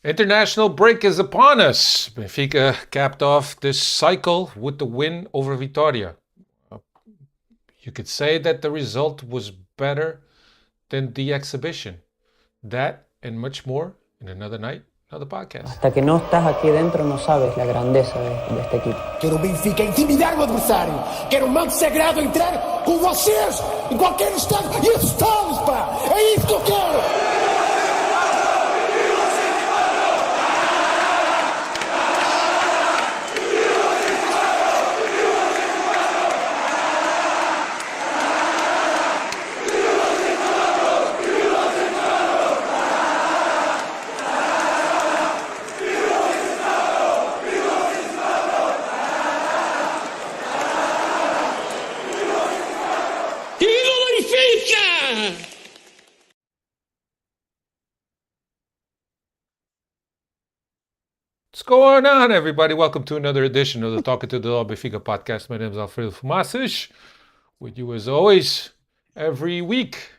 International break is upon us. Benfica capped off this cycle with the win over Vitoria. You could say that the result was better than the exhibition. That and much more in another night, another podcast. Hasta que no estás aquí dentro no sabes la grandeza de este equipo. Quero o Benfica intimidar o adversário. Quero o manto sagrado entrar com vocês em qualquer estado e assustá-los, pá! É isso que eu quero! What's going on, everybody? Welcome to another edition of the Talking to the Benfica podcast. My name is Alfredo Fumacic, with you as always every week.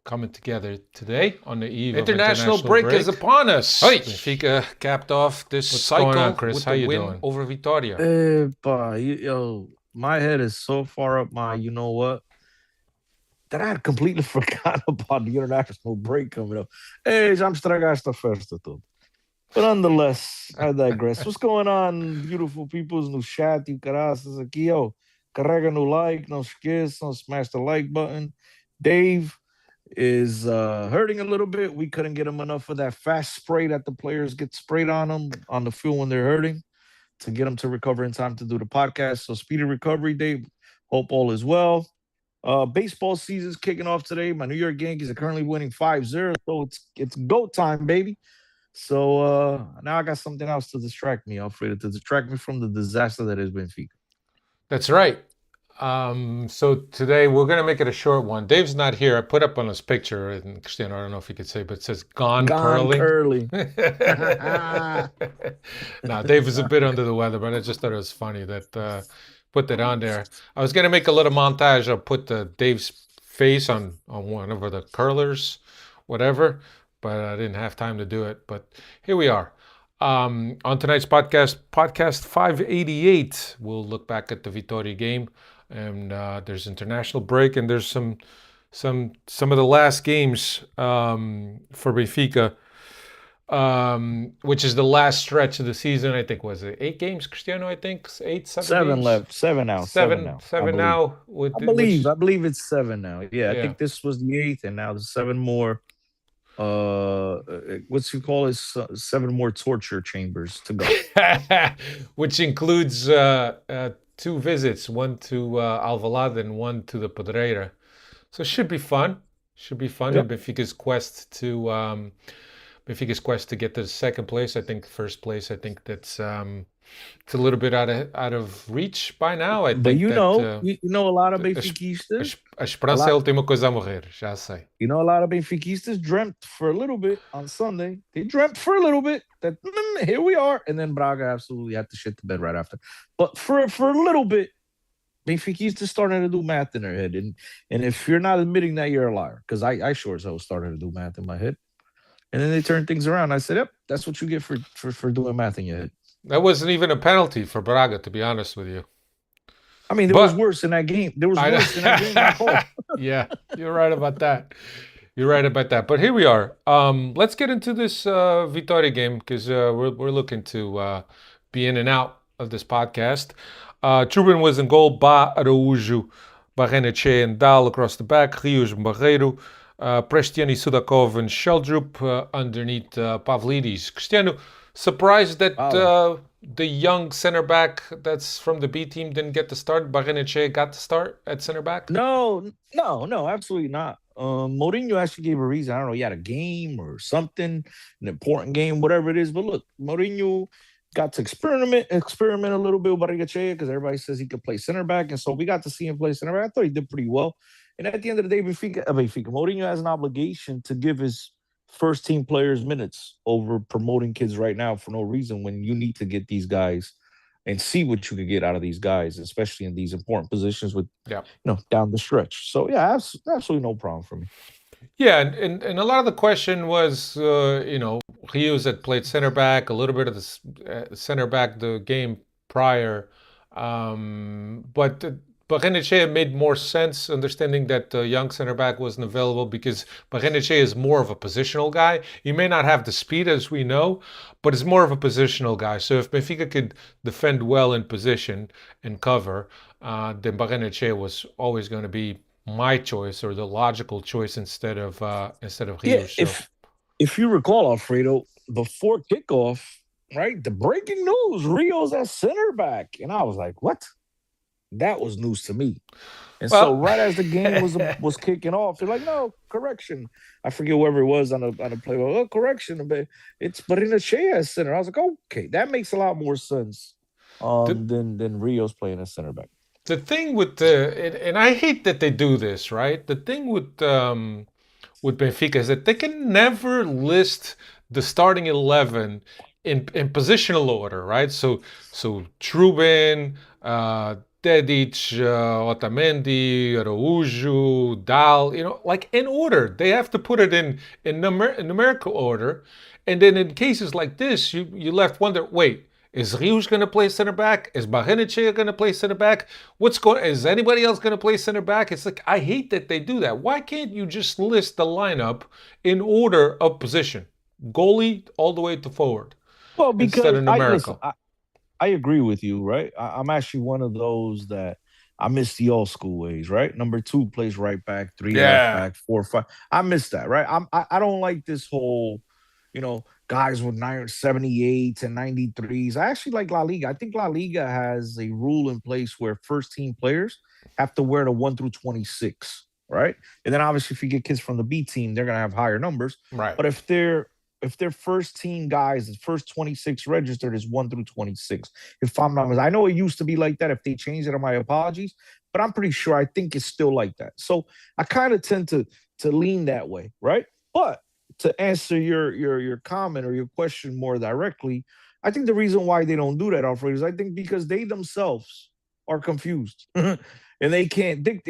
Coming together today on the eve international of international break is upon us. Hey. Benfica capped off this cycle on, Chris? With the win doing? Over Vitoria. Yo, my head is so far up my you know what that I had completely forgotten about the international break coming up. Hey, já me estragaste a festa toda. But nonetheless, I digress. What's going on, beautiful peoples no chat e caraças aqui, ó. Carrega no like, não esqueçam, smash the like button. Dave is hurting a little bit. We couldn't get him enough of that fast spray that the players get sprayed on them on the field when they're hurting to get them to recover in time to do the podcast. So speedy recovery, Dave. Hope all is well. Baseball season's kicking off today. My New York Yankees are currently winning 5-0, so it's go time, baby. So now I got something else to distract me, Alfredo, to distract me from the disaster that is Benfica. That's right. So today we're going to make it a short one. Dave's not here. I put up on his picture, and Cristiano, I don't know if you could say, but it says gone curly. No, Dave was a bit under the weather, but I just thought it was funny that put that on there. I was going to make a little montage. I'll put Dave's face on one of the curlers, whatever, but I didn't have time to do it. But here we are. On tonight's podcast 588, we'll look back at the Vitoria game, and there's international break, and there's some of the last games for Benfica, which is the last stretch of the season. I think was it 8 games, Cristiano? I think 7 games? Left, 7 now. Seven now. I believe it's 7 now. Yeah, I think this was the 8th, and now there's 7 more. What's you call it? 7 more torture chambers to go, which includes 2 visits, one to Alvalade and one to the Pedreira. So it should be fun. Yep. In Benfica's quest to get to the second place. I think first place. I think that's it's a little bit out of reach by now. I think. But you know a lot of Benfiquistas. A esperança é a última coisa a morrer. Já sei. You know, a lot of Benfiquistas dreamt for a little bit on Sunday. They dreamt for a little bit that here we are, and then Braga absolutely had to shit the bed right after. But for a little bit, Benfiquistas starting to do math in their head, and if you're not admitting that, you're a liar. Because I sure as hell started to do math in my head, and then they turned things around. I said, "Yep, that's what you get for doing math in your head." That wasn't even a penalty for Braga, to be honest with you. I mean, there was worse in that game. Yeah, you're right about that. But here we are. Let's get into this Vitoria game, because we're looking to be in and out of this podcast. Trubin was in goal. Ba, Araújo, Barrenetxe, and Dal across the back. Rios and Barreiro. Prestiani, Sudakov, and Sheldrup underneath Pavlidis. Cristiano, surprised that the young center back that's from the B team didn't get the start. Barrenetxe got the start at center back? No, absolutely not. Mourinho actually gave a reason. I don't know, he had a game or something, an important game, whatever it is. But look, Mourinho got to experiment a little bit with Barrenetxe because everybody says he could play center back. And so we got to see him play center back. I thought he did pretty well. And at the end of the day, Mourinho has an obligation to give his first team players minutes over promoting kids right now for no reason when you need to get these guys and see what you could get out of these guys, especially in these important positions with Yeah. down the stretch. So yeah, absolutely no problem for me. Yeah, and a lot of the question was, Rios had played center back, a little bit of the center back the game prior, but Barrenechea made more sense, understanding that the young center back wasn't available because Barrenechea is more of a positional guy. He may not have the speed as we know, but is more of a positional guy. So if Benfica could defend well in position and cover, then Barrenechea was always going to be my choice or the logical choice instead of Yeah, Rio. So if you recall, Alfredo, before kickoff, right, the breaking news: Rio's at center back, and I was like, "What?" That was news to me. And so, well, right as the game was kicking off, they're like, "No, correction." I forget whoever it was on the play. Oh, correction, but it's Barrenechea at center. I was like, "Okay, that makes a lot more sense." the Than Rio's playing at center back. the thing with the and I hate that they do this, right? The thing with Benfica is that they can never list the starting 11 in positional order, right? So Trubin, Tedic, Otamendi, Araújo, Dal, like in order. They have to put it in numerical order, and then in cases like this, you left wonder, wait. Is Rios going to play center back? Is Barrenechea going to play center back? Is anybody else going to play center back? It's like, I hate that they do that. Why can't you just list the lineup in order of position? Goalie all the way to forward Well, instead because of I listen, numerical. I agree with you, right? I'm actually one of those that I miss the old school ways, right? Number two plays right back, three left Yeah. back, four, five. I miss that, right? I don't like this whole, guys with 78s and 93s. I actually like La Liga. I think La Liga has a rule in place where first team players have to wear the 1 through 26, right? And then obviously if you get kids from the B team, they're gonna have higher numbers. Right. But if they're first team guys, the first 26 registered is 1 through 26. If I'm not mistaken. I know it used to be like that. If they changed it, my apologies. But I'm pretty sure I think it's still like that. So I kind of tend to lean that way, right? But to answer your comment or your question more directly, I think the reason why they don't do that, Alfred, is I think because they themselves are confused. And they can't think,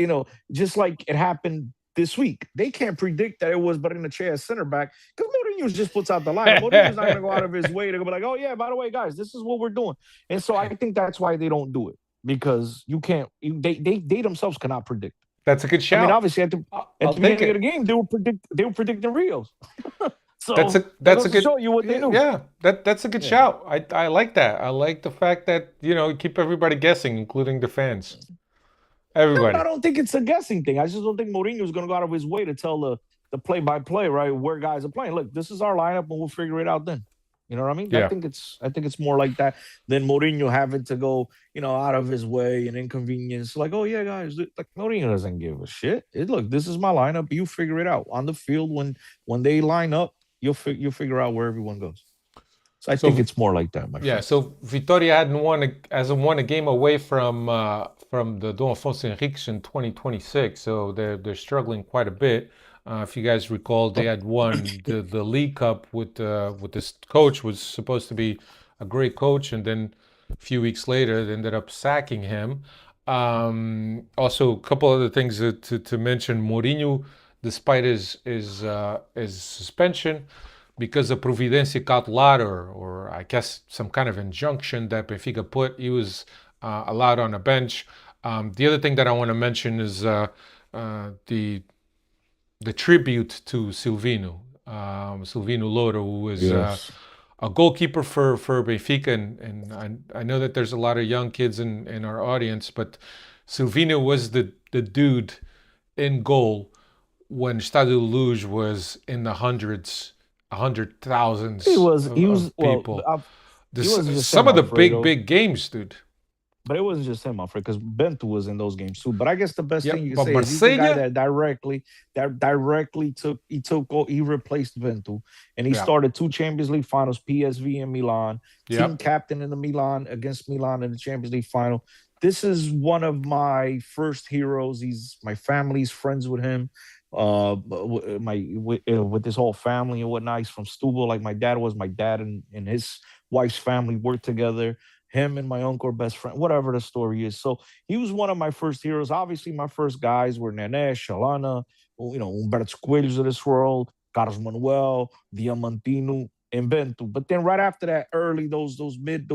just like it happened this week. They can't predict that it was but in the chair center back because Mourinho just puts out the lineup. Mourinho's not going to go out of his way to go be like, oh, yeah, by the way, guys, this is what we're doing. And so I think that's why they don't do it because you can't, they themselves cannot predict. That's a good I mean, shout. obviously at I'll the take beginning of it. the game, they were predicting Rios. That's So a that that's a goes to good show you what they do. yeah. That's a good Yeah. shout. I like that. I like the fact that keep everybody guessing, including the fans. No, but Everybody. I don't think it's a guessing thing. I just don't think Mourinho's going to go out of his way to tell the play by play, right, where guys are playing. Look, this is our lineup, and we'll figure it out then. You know what I mean? Yeah. I think it's more like that than Mourinho having to go, out of his way and inconvenience. Like, oh yeah, guys, like Mourinho doesn't give a shit. Look, this is my lineup. You figure it out on the field when they line up. You'll figure out where everyone goes. So I think So it's more like that, my yeah, friend. so Vitoria hasn't won a game away from the Dom Afonso Henriques in 2026, so they're struggling quite a bit. If you guys recall, they had won the League Cup with this coach was supposed to be a great coach, and then a few weeks later they ended up sacking him. Also, a couple other things to mention: Mourinho, despite his suspension because of Providência Cautelar or I guess some kind of injunction that Benfica put, he was allowed on a bench. The other thing that I want to mention is the tribute to Silvino, Silvino Louro, who was Yes. a goalkeeper for Benfica, and I know that there's a lot of young kids in our audience, but Silvino was the dude in goal when Stadio Luge was in the hundreds, hundred He thousands was he was of well. people. He wasn't just Some him, of the big Alfredo. big games, dude. But it wasn't just him, Alfred, because Bento was in those games too. But I guess the best thing Yep, you can but say is he's the guy Marseille, that directly he replaced Bento, and he yeah, started two Champions League finals, PSV and Milan, team yep, captain in the Milan against Milan in the Champions League final. This is one of my first heroes. He's my family's friends with him. With his whole family and whatnot. He's from Stubble, like my dad was. My dad and his wife's family worked together. him and my uncle are best friend, whatever the story is. So he was one of my first heroes. Obviously, my first guys were Nene, Shalana, Humberto Coelhos of this world, Carlos Manuel, Diamantino, and Bento. But then right after that, early those mid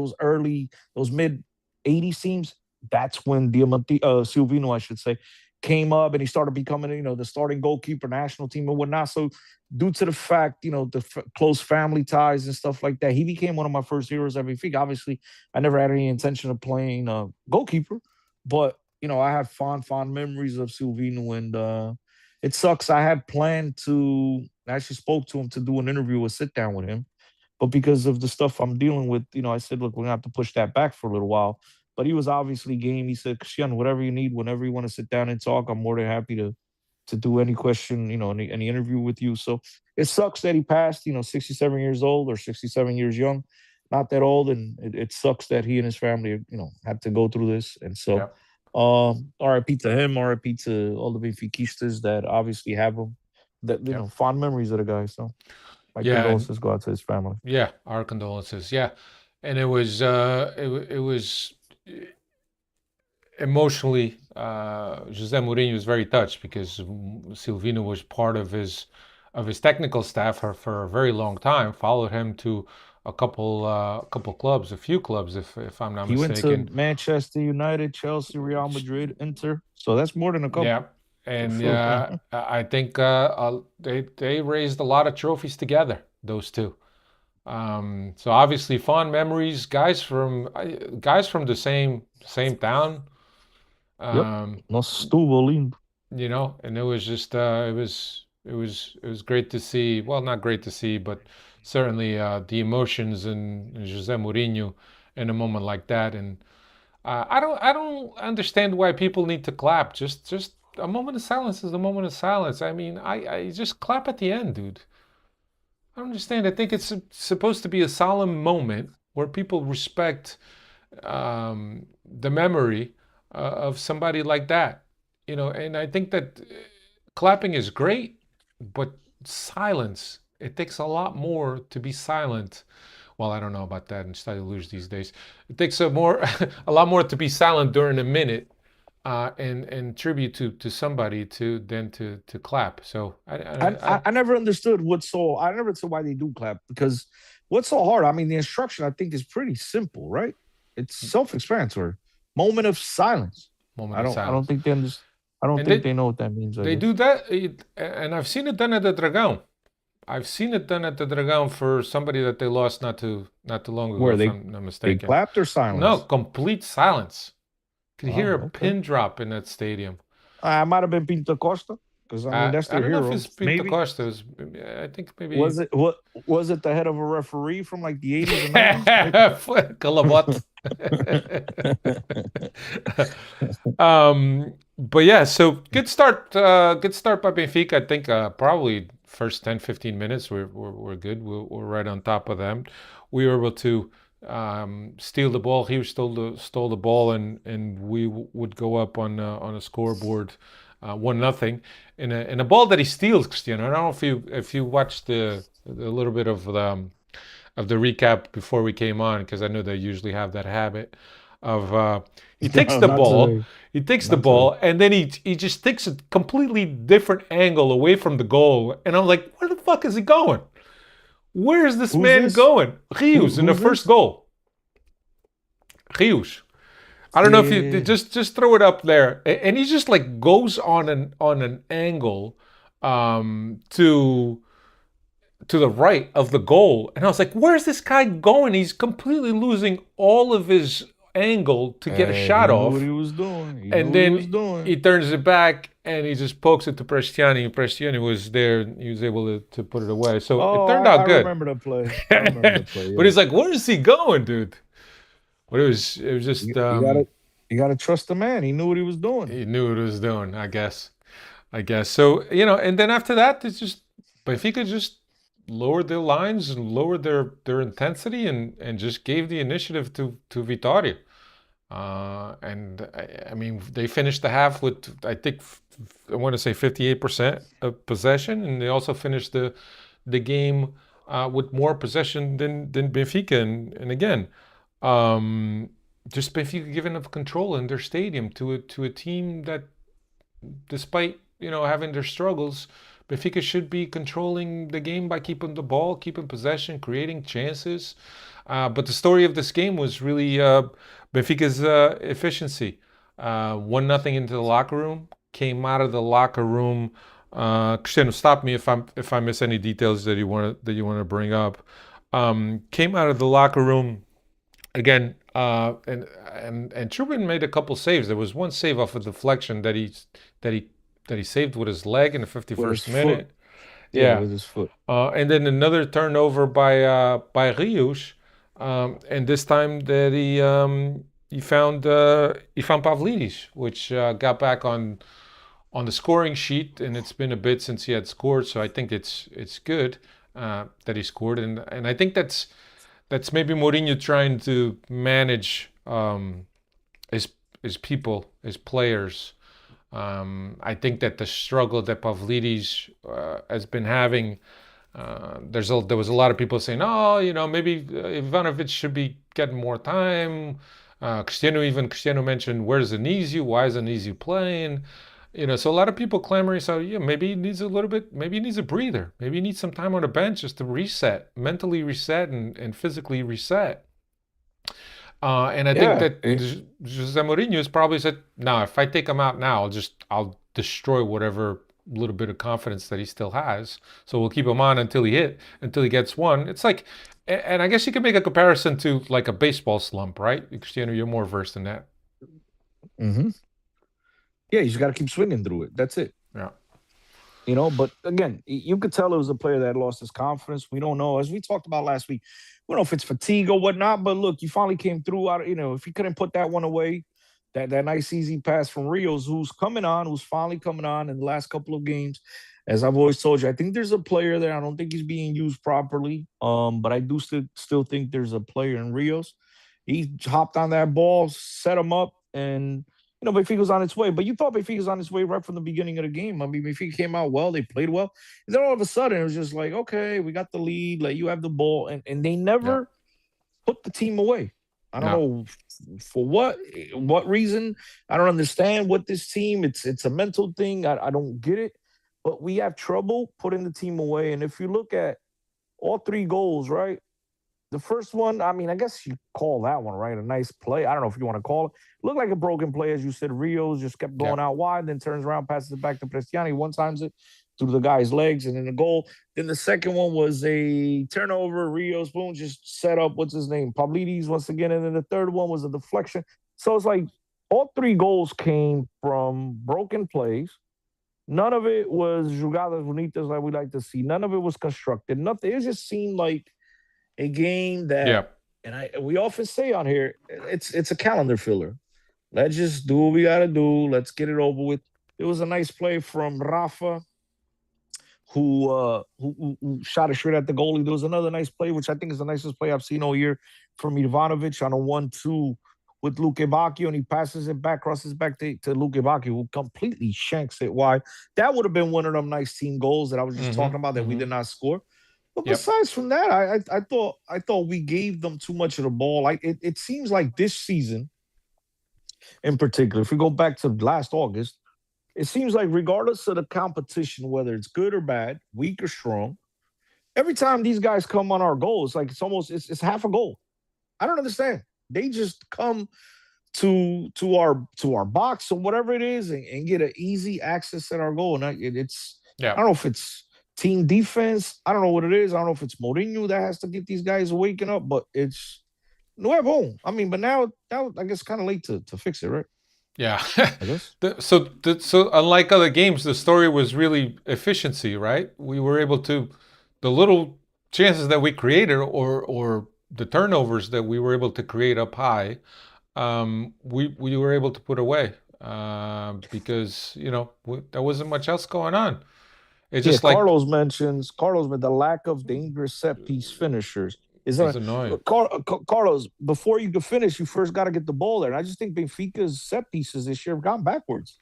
80s teams, that's when Silvino, I should say, came up and he started becoming, the starting goalkeeper, national team and whatnot. So due to the fact, the close family ties and stuff like that, he became one of my first heroes at Benfica. Obviously, I never had any intention of playing goalkeeper, but I have fond memories of Silvino, and it sucks. I had planned to I actually spoke to him to do an interview, a sit down with him, but because of the stuff I'm dealing with, I said, look, we're gonna have to push that back for a little while. But he was obviously game. He said, Cristiano, whatever you need, whenever you want to sit down and talk, I'm more than happy to do any question, any interview with you. So it sucks that he passed, 67 years old or 67 years young, not that old. And it sucks that he and his family, had to go through this. And so, Yeah. RIP to him, RIP to all the Benfiquistas that obviously have him, that, Yeah. fond memories of the guy. So my Yeah. condolences go out to his family. Yeah. Our condolences. Yeah. And it was, it was emotionally, Jose Mourinho was very touched because Silvino was part of his technical staff for a very long time. Followed him to a couple clubs, a few clubs, if I'm not He went to mistaken. Manchester United, Chelsea, Real Madrid, Inter. So that's more than a couple, Yeah, for and sure. I think they raised a lot of trophies together. Those two. So obviously fond memories, guys from the same town. Yep. Um, Nosso Setúbal lindo. and it was just it was great to see. Well, not great to see, but certainly the emotions in Jose Mourinho in a moment like that. And I don't understand why people need to clap. Just a moment of silence is a moment of silence. I mean, I just clap at the end, dude. I don't understand. I think it's supposed to be a solemn moment where people respect the memory of somebody like that. And I think that clapping is great, but silence, it takes a lot more to be silent. Well, I don't know about that in Stylus these days. It takes a lot more to be silent during a minute and tribute to somebody than to clap. So I never understood I never understood why they do clap, because what's so hard? I mean, the instruction I think is pretty simple, right? It's self-explanatory. Moment of silence. moment I of don't I don't silence. think they understand. I don't And think they know what that means, I they guess. do that, and I've seen it done at the Dragão. I've seen it done at the Dragão for somebody that they lost not too long ago, Where if they I'm not they mistaken. clapped or No, silence? complete silence. Could hear a Oh, okay. pin drop in that stadium. I might have been Pinto Costa, because I mean that's I their don't know if hero. it's Pinto Maybe. Costa. I think maybe Was it the head of a referee from like the 80s or 90s? Maybe. Calabot. But yeah, so good start by Benfica. I think probably first 10, 15 minutes we're good. We're right on top of them. We were able to steal the ball. He stole the ball, and we would go up on a scoreboard, 1-0, in a ball that he steals, Cristiano. I don't know if you watched the little bit of the recap before we came on, because I know they usually have that habit of he takes No, the not ball, today. he takes the Not today. ball, and then he just takes a completely different angle away from the goal, and I'm like, where the fuck is he going? Where is this Who's man this? going? Rios in the Who's first this? goal. Rios. I don't know if you Yeah. just throw it up there, and he just like goes on an angle to the right of the goal. And I was like, where's this guy going? He's completely losing all of his angle to get a shot He knew what off. he was doing. He knew And what he was then doing. he turns it back and he just pokes it to Prestiani. Prestiani was there. He was able to put it away. So it Oh, turned I out good. remember the play. I remember the play. But Yeah. he's like, where is he going, dude? But it was You, just you gotta you gotta trust the man. He knew what he was doing. he knew what he was doing, I guess. So, and then after that, it's just Benfica just lowered their lines and lowered their intensity and just gave the initiative to Vitoria. And I mean, they finished the half with, I think, I want to say 58% of possession, and they also finished the game with more possession than Benfica. And again, Um, just Benfica giving up control in their stadium to a team that, despite having their struggles, Benfica should be controlling the game by keeping the ball, keeping possession, creating chances. But the story of this game was really Benfica's efficiency. 1-0 into the locker room, came out of the locker room. Cristiano, stop me if I miss any details that you want to bring up. Came out of the locker room again, and Truman made a couple saves. There was one save off a deflection that he that he saved with his leg in the with his 51st foot. minute. Yeah, Yeah, with his foot. and then another turnover by Rios, and this time that he found Pavlidis, which got back on the scoring sheet, and it's been a bit since he had scored, so I think it's good that he scored, and I think that's maybe Mourinho trying to manage his people, his players. I think that the struggle that Pavlidis has been having, there was a lot of people saying, oh, maybe Ivanovic should be getting more time. Cristiano mentioned, where's Anizio? Why is Anizio playing? So a lot of people clamoring. So yeah, maybe he needs a little bit. Maybe he needs a breather. Maybe he needs some time on the bench just to reset, mentally reset, and physically reset. And I think Yeah, that Jose Mourinho has probably said, "No, if I take him out now, I'll destroy whatever little bit of confidence that he still has. So we'll keep him on until he gets one." It's like, and I guess you can make a comparison to like a baseball slump, right? Cristiano, you're more versed in that. hmm yeah. You just got to keep swinging through it. That's it. Yeah, But again, you could tell it was a player that lost his confidence. We don't know, as we talked about last week. We don't know if it's fatigue or whatnot. But look, you finally came through. If he couldn't put that one away, that nice easy pass from Rios, who's finally coming on in the last couple of games. As I've always told you, I think there's a player there. I don't think he's being used properly. But I do still think there's a player in Rios. He hopped on that ball, set him up, and Benfica's on its way. But you thought Benfica's on its way right from the beginning of the game. I mean, Benfica came out well, they played well. And then all of a sudden, it was just like, okay, we got the lead, like you have the ball, and they yeah, never put the team away. I don't no, know for what reason. I don't understand what this team. It's a mental thing. I don't get it. But we have trouble putting the team away. And if you look at all three goals, right? The first one, I mean, I guess you call that one, right? A nice play. I don't know if you want to call it. Looked like a broken play, as you said. Rios just kept yeah, going out wide, then turns around, passes it back to Prestiani. One times it through the guy's legs, and then the goal. Then the second one was a turnover. Rios, boom, just set up, what's his name? Pavlidis once again. And then the third one was a deflection. So it's like all three goals came from broken plays. None of it was jugadas bonitas like we like to see. None of it was constructed. Nothing. It just seemed like a game that, yeah, and we often say on here, it's a calendar filler. Let's just do what we got to do. Let's get it over with. It was a nice play from Rafa, who shot it straight at the goalie. There was another nice play, which I think is the nicest play I've seen all year, from Ivanovic on a 1-2 with Luke Bacchio, and he passes it back, crosses back to Luke Bacchio, who completely shanks it wide. That would have been one of them nice team goals that I was just mm-hmm, talking about that we mm-hmm, did not score. But yep, besides from that, I thought we gave them too much of the ball. Like it seems like this season in particular, if we go back to last August, it seems like regardless of the competition, whether it's good or bad, weak or strong, every time these guys come on our goal, it's like it's half a goal. I don't understand. They just come to our box or whatever it is, and get an easy access at our goal. And I yeah. don't know if it's team defense. I don't know what it is. I don't know if it's Mourinho that has to get these guys waking up, but it's nuevo. I mean, but now I guess kind of late to fix it, right? Yeah. I guess. So unlike other games, the story was really efficiency, right? We were able to, the little chances that we created, or the turnovers that we were able to create up high, we were able to put away because there wasn't much else going on. It's Yeah, just like Carlos with the lack of dangerous set piece finishers. Is it's that annoying. Carlos? Before you can finish, you first got to get the ball there. And I just think Benfica's set pieces this year have gone backwards.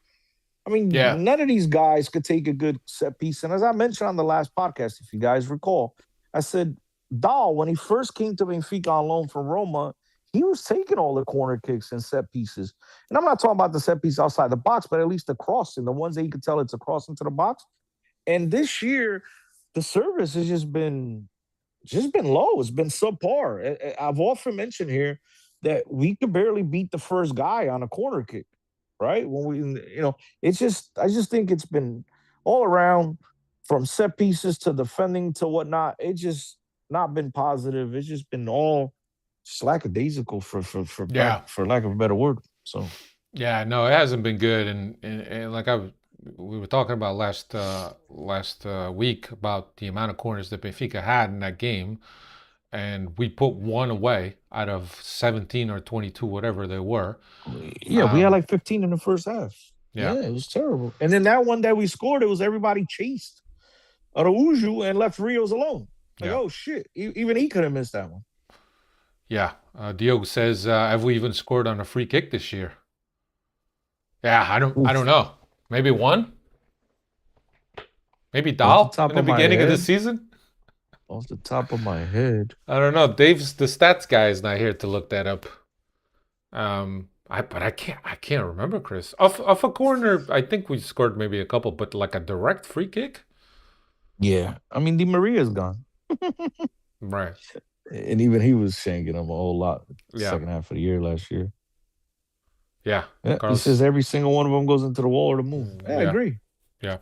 I mean, Yeah. none of these guys could take a good set piece. And as I mentioned on the last podcast, if you guys recall, I said Dahl, when he first came to Benfica on loan from Roma, he was taking all the corner kicks and set pieces. And I'm not talking about the set piece outside the box, but at least the crossing, the ones that you could tell it's a cross into the box. And this year, the service has just been low. It's been subpar. I've often mentioned here that we could barely beat the first guy on a corner kick, right? When it's just I just think it's been all around from set pieces to defending to whatnot. It just not been positive. It's just been all just lackadaisical Yeah. for lack of a better word. So Yeah, no, it hasn't been good, and like we were talking about last week about the amount of corners that Benfica had in that game, and we put one away out of 17 or 22, whatever they were. yeah, we had Um, like 15 in the first half. yeah, Yeah, it was terrible. And then that one that we scored, it was everybody chased Araujo and left Rios alone. Like, yeah, oh shit, even he could have missed that one. yeah. Diogo says, have we even scored on a free kick this year? Yeah, I don't Oof. know. Maybe one, maybe Off the Dahl top in the of my beginning of the head, season. off the top of my head. I don't know. Dave's the stats guy is not here to look that up. But I can't remember, Chris. Off a corner, I think we scored maybe a couple, but like a direct free kick, Yeah, I mean, Di Maria's gone, right? and even he was shanking them a whole lot Yeah, second half of the year last year. yeah. Yeah, he says Carlos, every single one of them goes into the wall or the moon. Yeah, I yeah, agree. yeah,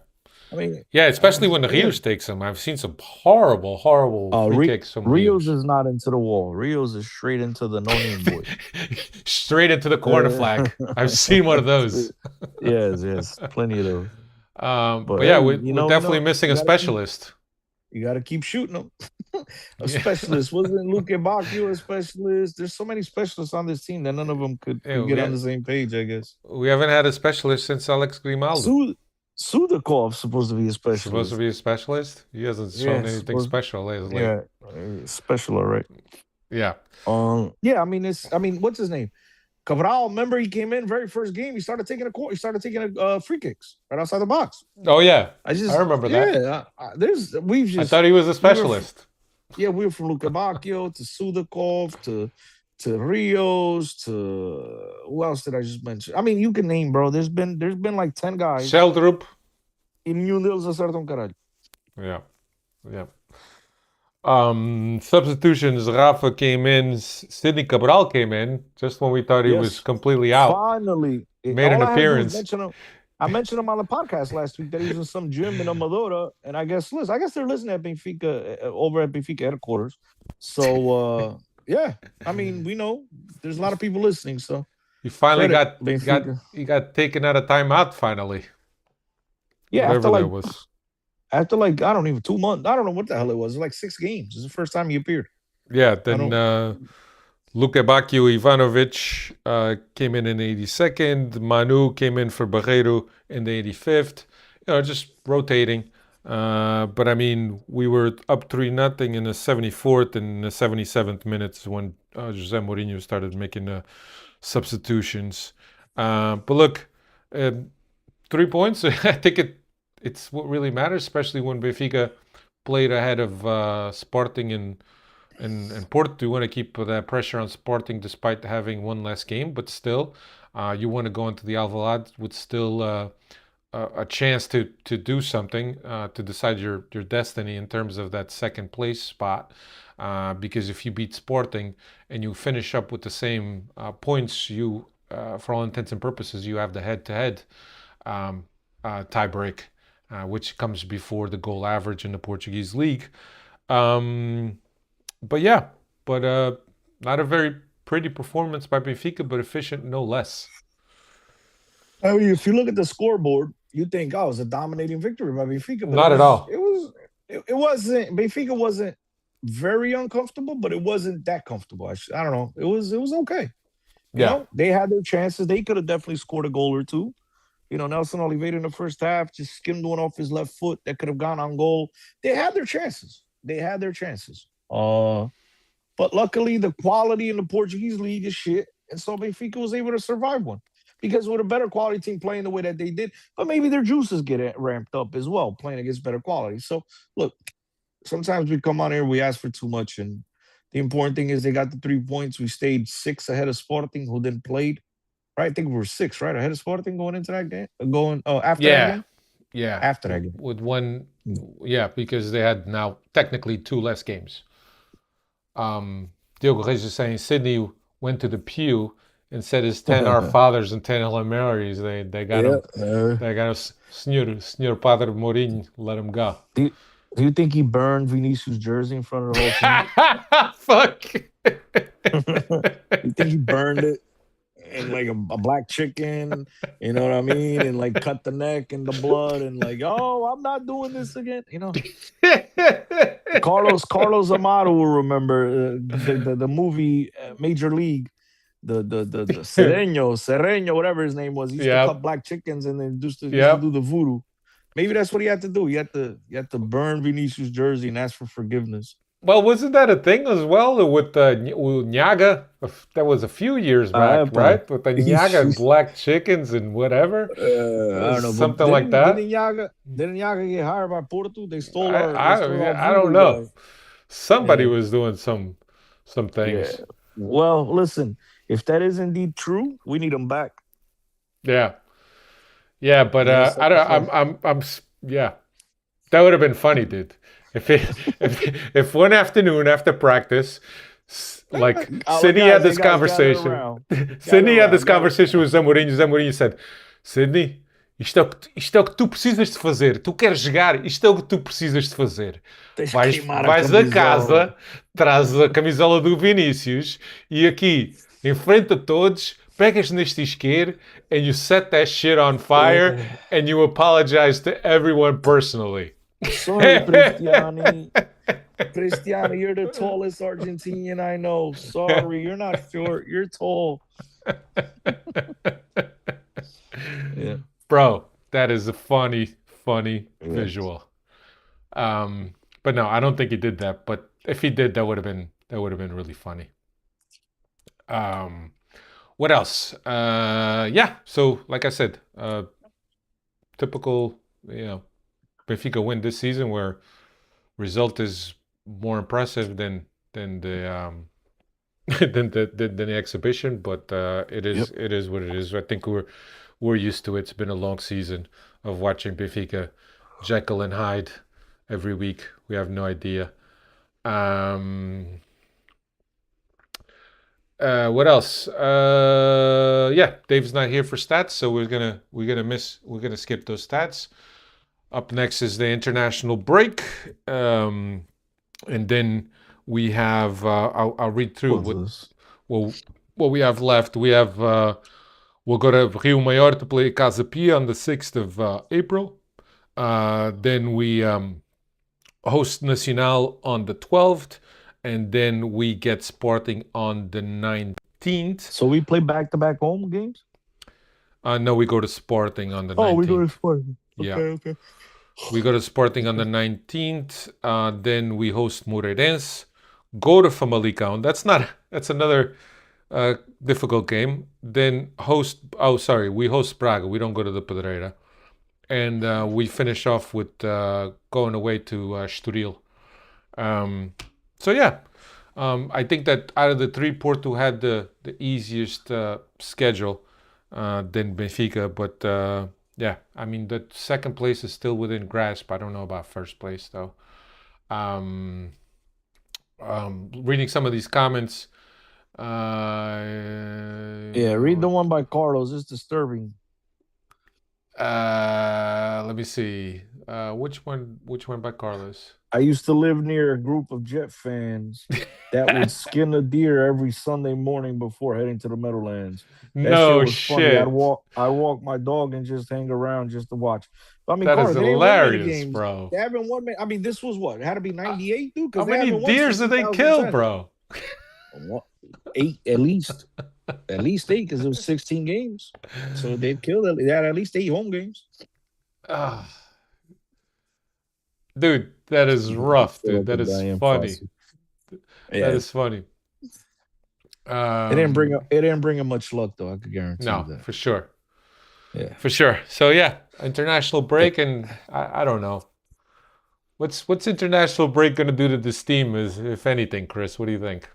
I mean, yeah. Especially when the yeah. Rios takes them. I've seen some horrible, horrible free kicks from Rios Rios. is not into the wall. Rios is straight into the no name boy. Straight into the corner flag. I've seen one of those. Yes, plenty of those. But But yeah, hey, we're definitely missing a specialist. you gotta keep shooting them. A Yeah. specialist wasn't Luke Bacchio a specialist? There's so many specialists on this team that none of them Yeah, could get on the same page. I guess. we haven't had a specialist since Alex Grimaldo. Sudakov's supposed to be a Supposed to specialist. be a specialist. He hasn't shown Yeah, anything supposed. special lately. Yeah, special, all right. Yeah. Yeah. I mean, what's his name? Cabral. Remember, he came in very first game. He started taking free kicks right outside the box. Oh yeah, I I just, remember that. yeah. We've I just, thought he was a we were, specialist. yeah, we were from Luka Bacchio to Sudakov to Rios to who else did I just mention? I mean, you can name, bro. There's been like 10 guys. Sheldrup. E nenhum deles acerta caralho. Yeah. Yeah. Substitutions. Rafa came in. Sidney Cabral came in just when we thought he was Yes, completely out. finally. Made an All I had to do was appearance. mention him. I mentioned him on the podcast last week that he was in some gym in Amadora, and I guess they're listening at Benfica over at Benfica headquarters. So yeah, I mean, we know there's a lot of people listening. So He finally credit got Benfica. he got taken out of timeout finally. Yeah, Whatever that was. after like I don't even 2 months. I don't know what the hell it was. It was like 6 games. It's the first time he appeared. Yeah, I then don't. Luka Bacchio Ivanovic came in the 82nd. Manu came in for Barreiro in the 85th. Just rotating. But I mean, we were up 3-0 in the 74th and the 77th minutes when Jose Mourinho started making the substitutions. But look, 3 points. I think it's what really matters, especially when Benfica played ahead of Sporting and Porto. You want to keep that pressure on Sporting despite having one less game, but still, you want to go into the Alvalade with still a chance to do something to decide your destiny in terms of that second place spot. Because if you beat Sporting and you finish up with the same points, you, for all intents and purposes, you have the head-to-head tie break, which comes before the goal average in the Portuguese league. But yeah, not a very pretty performance by Benfica, but efficient no less. I mean, if you look at the scoreboard, you think, oh, it was a dominating victory by Benfica, but Not at all. it wasn't. Benfica wasn't very uncomfortable, but it wasn't that comfortable. I don't know. It was okay. Yeah, They had their chances. They could have definitely scored a goal or two. Nelson Oliveira in the first half just skimmed one off his left foot that could have gone on goal. They had their chances. But luckily, the quality in the Portuguese league is shit, and so Benfica was able to survive one. Because with a better quality team playing the way that they did, but maybe their juices get ramped up as well, playing against better quality. So, look, sometimes we come on here, we ask for too much, and The important thing is they got the 3 points. We stayed 6 ahead of Sporting, who then played. Right, I think we were 6, right, ahead of Sporting going into that game. After that Yeah, game. yeah. After that game. With one, Mm. yeah, because they had now technically 2 less games. Diogo Reis is saying Sydney went to the pew and said his 10 Our Fathers and 10 Hail Marys. They got Yeah. him. They got him. Senor Padre Mourinho, let him go. Do you think he burned Vinicius' jersey in front of the whole team? Fuck. You think he burned it and like a black chicken, you know what I mean? And like cut the neck and the blood and like, oh, I'm not doing this again. Carlos Amado will remember the movie Major League, the Sereno, whatever his name was. He used to cut Yep. black chickens and then used to Yep. do the voodoo. Maybe that's what he had to do. He had to burn Vinicius' jersey and ask for forgiveness. Well, wasn't that a thing as well with Nyaga? That was a few years back, right? With the Nyaga black chickens and whatever. I don't know. Something like that. Didn't Nyaga get hired by Porto? They stole our. I don't know. Somebody was doing some things. Yeah. Well, listen. If that is indeed true, we need them back. Yeah. Yeah, but yeah. That would have been funny, dude. If one afternoon after practice, like Sydney had this conversation. Sydney had this conversation with Zé Mourinho. Zé Mourinho said, Sydney, isto é o que tu precisas de fazer. Tu queres jogar, isto é o que tu precisas de fazer. Vais a casa, traz a camisola do Vinícius e aqui, em frente a todos, pegas neste isqueiro and you set that shit on fire and you apologize to everyone personally. Sorry, Cristiano. Cristiano, you're the tallest Argentinian I know. Sorry, you're not short. You're tall. Yeah. Bro, that is a funny visual. But no, I don't think he did that. But if he did, that would have been really funny. What else? Yeah. So, like I said, typical, Benfica win this season, where result is more impressive than the than the exhibition. But it is what it is. I think we're used to it. It's been a long season of watching Benfica Jekyll and Hyde every week. We have no idea. What else? Yeah, Dave's not here for stats, so we're gonna skip those stats. Up next is the international break, and then we have. I'll read through what we have left. We have. We'll go to Rio Maior to play Casa Pia on the 6th of April. Then we host Nacional on the 12th, and then we get Sporting on the 19th. So we play back-to-back home games? No, we go to Sporting on the 19th. Oh, we go to Sporting. Yeah. Okay. We go to Sporting on the 19th. Then we host Moreirense. Go to Famalicão. That's another difficult game. Then we host Braga. We don't go to the Pedreira. And we finish off with going away to Estoril. So yeah, I think that out of the three, Porto had the easiest schedule than Benfica. But yeah, I mean, the second place is still within grasp. I don't know about first place though. Reading some of these comments. Yeah, read the one by Carlos. It's disturbing. Let me see. Which one by Carlos? I used to live near a group of Jet fans that would skin a deer every Sunday morning before heading to the Meadowlands. No shit. Funny. I'd walk my dog and just hang around just to watch. But, I mean, that Carlos, is hilarious, bro. They haven't won. I mean, this was what? It had to be 98, dude? How many deers did they kill, bro? 8 at least. At least 8, because it was 16 games. So they had at least 8 home games. Dude, that is rough, dude. That is funny. Yeah. That is funny. It didn't bring him much luck, though. I could guarantee you that. For sure. Yeah, for sure. So yeah, international break, and I don't know. What's international break going to do to this team? Is if anything, Chris? What do you think?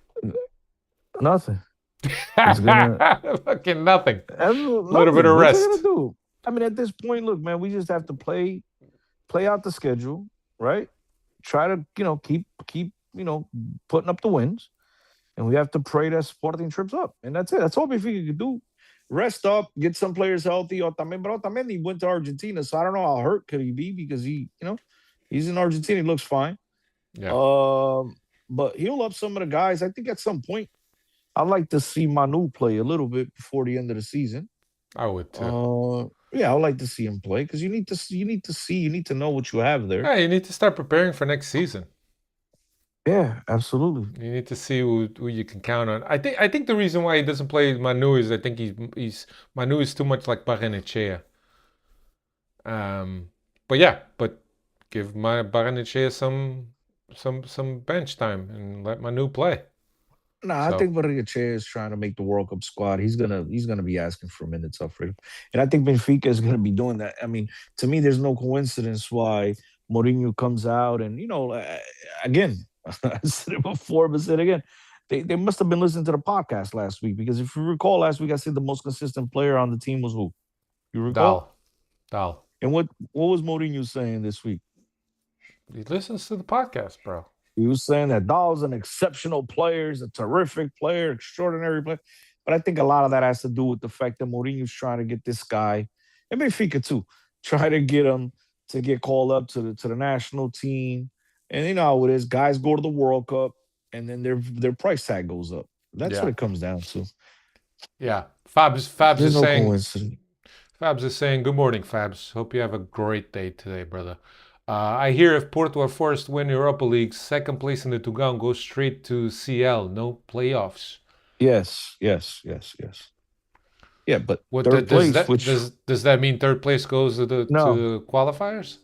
Nothing. It's gonna Fucking nothing. A little bit nothing. of What's it gonna rest. do? I mean, at this point, look, man, we just have to play out the schedule, right? Try to keep putting up the wins, and we have to pray that Sporting trips up, and that's it. That's all Benfica can do. Rest up, get some players healthy. Otamendi went to Argentina, so I don't know how hurt could he be because he's in Argentina. He looks fine. Yeah, Um, but he'll up some of the guys. I think at some point, I'd like to see Manu play a little bit before the end of the season. I would too. Yeah, I'd like to see him play because you need to know what you have there. Yeah, you need to start preparing for next season. Yeah, absolutely. You need to see who you can count on. I think the reason why he doesn't play Manu is I think he's Manu is too much like Barrenechea. But yeah, but give my Barrenechea some bench time and let Manu play. Nah, I So think Vitoria is trying to make the World Cup squad. He's gonna be asking for minutes up for him, and I think Benfica is gonna be doing that. I mean, to me, there's no coincidence why Mourinho comes out and again, I said it before, but said it again. They must have been listening to the podcast last week because if you recall, last week I said the most consistent player on the team was who? You recall? Dal, Dal. And what was Mourinho saying this week? He listens to the podcast, bro. He was saying that Dahl's an exceptional player, he's a terrific player, extraordinary player. But I think a lot of that has to do with the fact that Mourinho's trying to get this guy, and Benfica too, try to get him to get called up to the national team. And you know how it is. Guys go to the World Cup and then their price tag goes up. That's what Yeah, it comes down to. yeah. Fabs There's is no saying coincidence. Fabs is saying, good morning, Fabs. Hope you have a great day today, brother. I hear if Porto are forced to win Europa League, second place in the Tugan goes straight to CL, no playoffs. Yes, yes, yes, yes. Yeah, but What third does place, that which does that mean? Third place goes to no, the qualifiers?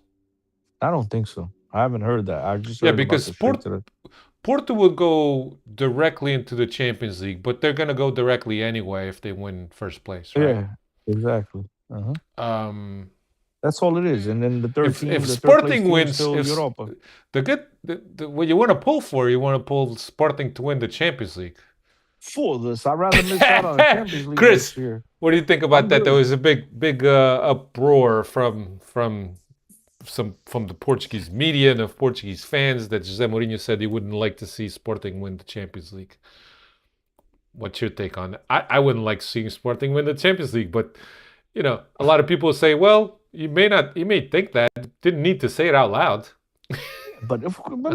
I don't think so. I haven't heard that. I just Yeah, heard about because the straight to the Porto would go directly into the Champions League, but they're gonna go directly anyway if they win first place, right? yeah, exactly. Uh-huh. Um, That's all it is. And then if the third place Sporting team is wins, still if Europa. what you want to pull for, you want to pull Sporting to win the Champions League. For this, I'd rather miss out on the Champions League Chris, next year. what do you think about I'm that? There good. was a big uproar from the Portuguese media and the Portuguese fans that Jose Mourinho said he wouldn't like to see Sporting win the Champions League. What's your take on that? I wouldn't like seeing Sporting win the Champions League, but a lot of people say, well, you may think that, didn't need to say it out loud. But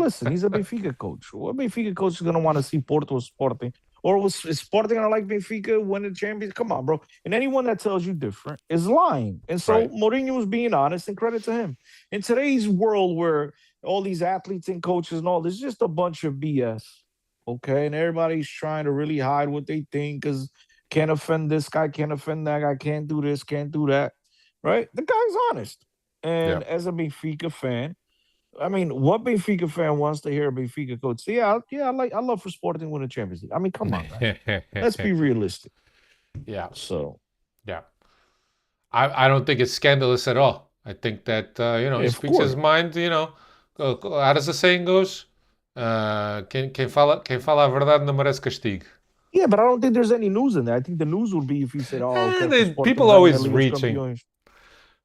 listen, he's a Benfica coach. What Benfica coach is gonna want to see Porto or Sporting? Or is Sporting gonna like Benfica win the Champions? Come on, bro. And anyone that tells you different is lying. And so Right. Mourinho was being honest, and credit to him. In today's world where all these athletes and coaches and all, there's just a bunch of BS. Okay. And everybody's trying to really hide what they think because can't offend this guy, can't offend that guy, can't do this, can't do that. Right? The guy's honest. Yeah. And as a Benfica fan, I mean, what Benfica fan wants to hear a Benfica coach say, I love for Sporting to win the Champions League. I mean, come on, man. Let's be realistic. Yeah. So, Yeah. I don't think it's scandalous at all. I think that he of speaks his course. mind. How does the saying goes? Quem fala a verdade não merece castigo. Yeah, but I don't think there's any news in that. I think the news would be if he said, oh, quero que o Sporting People ganhe a always Liga dos reaching. Campeões.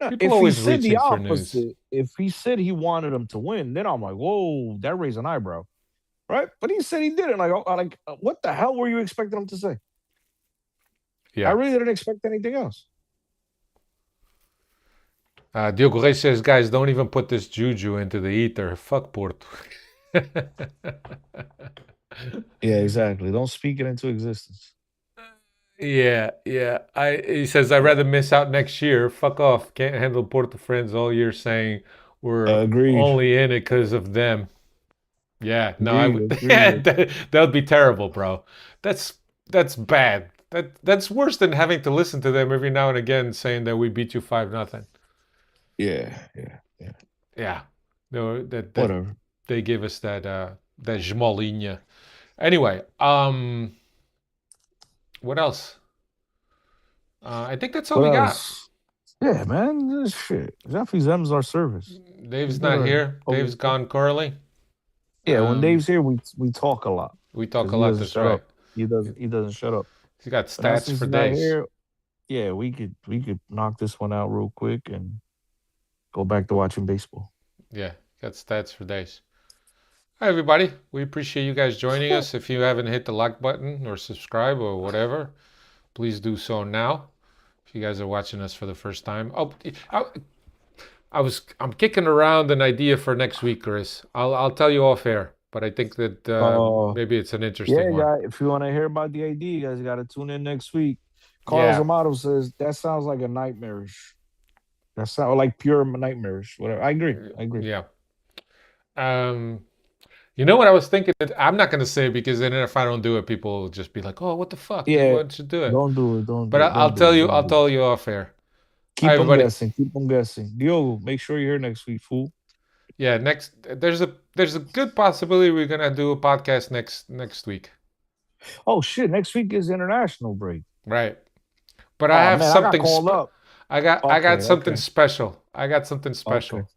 Yeah, People if he always said the reaching for news. opposite, if he said he wanted him to win, then I'm like, whoa, that raised an eyebrow. Right? But he said he didn't. What the hell were you expecting him to say? I Yeah. really didn't expect anything else. Diogo Reis says, guys, don't even put this juju into the ether. Fuck Porto. Yeah, exactly. Don't speak it into existence. Yeah. He says I'd rather miss out next year. Fuck off. Can't handle Porto friends all year saying we're Agreed. only in it because of them. Yeah, no, I would. Agreed. That would be terrible, bro. That's bad. That's worse than having to listen to them every now and again saying that we beat you 5-0. Yeah. Yeah, no, that Whatever. they give us that Jmolinha. Anyway, what else? I think that's all What we got. else? Yeah, man. This shit. Jeffrey Zem's our service. Dave's Get not a here. Hogan Dave's gone curling. Yeah, when Um, Dave's here, we talk a lot we talk because a he lot. doesn't That's shut right. up. He doesn't shut up. He's got But now stats since for he's not days. here, yeah, we could knock this one out real quick and go back to watching baseball. Yeah, got stats for days. Hi, everybody. We appreciate you guys joining us. If you haven't hit the like button or subscribe or whatever, please do so now. If you guys are watching us for the first time. Oh, I'm kicking around an idea for next week, Chris. I'll tell you off air, but I think that Uh, maybe it's an yeah, interesting one. guy. If you want to hear about the AD, you guys got to tune in next week. Carlos Yeah, Amato says that sounds like a nightmarish. That sounds like pure nightmarish. Whatever. I agree. I agree. yeah. Um, you know what I was thinking? I'm not going to say it because then if I don't do it, people will just be like, "Oh, what the fuck? Why Yeah, don't you do it?" don't do it. Don't But do it. I'll Don't do tell it. you. Don't I'll do it. tell you off air. All right, Keep them everybody. guessing. Keep them guessing. Diogo, make sure you're here next week, fool. Yeah, there's a good possibility we're gonna do a podcast next week. Oh shit! Next week is international break. Right. But I Oh have man, I got something called up. I got Okay, something okay, special. I got something okay, special.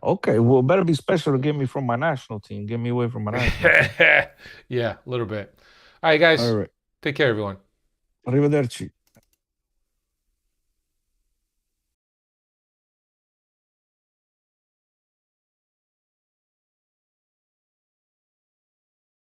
okay. Well, it better be special to get me from my national team. Get me away from my national team. Yeah, a little bit. All right, All guys. right. Take care, everyone. Arrivederci.